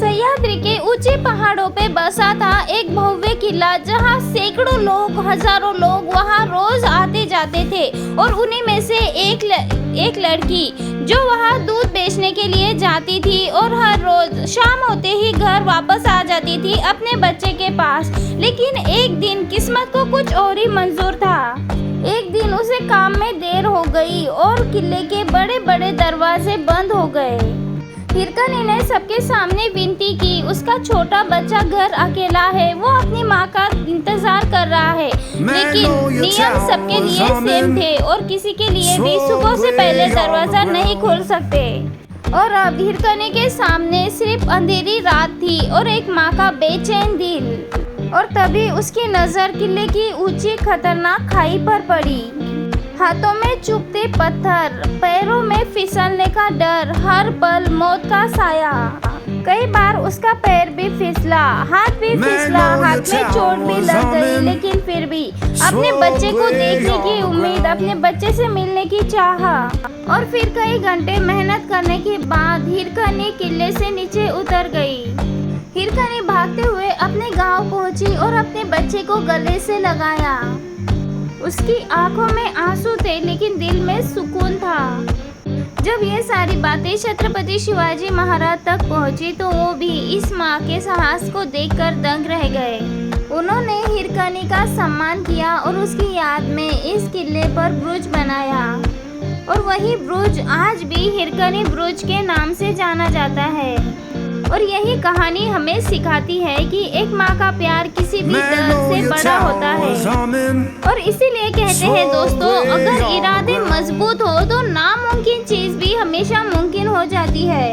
सह्याद्री के ऊंचे पहाड़ों पे बसा था एक भव्य किला, जहां सैकड़ों लोग, हजारों लोग वहां रोज आते जाते थे। और उन्हीं में से एक लड़की जो वहां दूध बेचने के लिए जाती थी और हर रोज शाम होते ही घर वापस आ जाती थी अपने बच्चे के पास। लेकिन एक दिन किस्मत को कुछ और ही मंजूर था। एक दिन उसे काम में देर हो गई और किले के बड़े बड़े दरवाजे बंद हो गए। हिरकनी ने सबके सामने विनती की, उसका छोटा बच्चा घर अकेला है, वो अपनी माँ का इंतजार कर रहा है। लेकिन नियम सबके लिए सेम थे और किसी के लिए भी सुबह से पहले दरवाजा नहीं खोल सकते। और अब हिरकनी के सामने सिर्फ अंधेरी रात थी और एक माँ का बेचैन दिल। और तभी उसकी नजर किले की ऊंची खतरनाक खाई पर पड़ी। हाथों में चुभते पत्थर, पैरों में फिसलने का डर, हर पल मौत का साया। कई बार उसका पैर भी फिसला, हाथ भी फिसला, हाथ में चोट भी लग गई। लेकिन फिर भी अपने बच्चे को देखने की उम्मीद, अपने बच्चे से मिलने की चाह। और फिर कई घंटे मेहनत करने के बाद हिरकनी किले से नीचे उतर गई। हिरकनी भागते हुए अपने गांव पहुंची और अपने बच्चे को गले से लगाया। उसकी आंखों में आंसू थे लेकिन दिल में सुकून था। जब ये सारी बातें छत्रपति शिवाजी महाराज तक पहुंची तो वो भी इस माँ के साहस को देखकर दंग रह गए। उन्होंने हिरकनी का सम्मान किया और उसकी याद में इस किले पर ब्रुज बनाया। और वही ब्रुज आज भी हिरकनी ब्रुज के नाम से जाना जाता है। और यही कहानी हमें सिखाती है कि एक माँ का प्यार किसी भी दर्द से बड़ा होता है। और इसीलिए कहते हैं दोस्तों, अगर इरादे मजबूत हो तो नामुमकिन चीज भी हमेशा मुमकिन हो जाती है।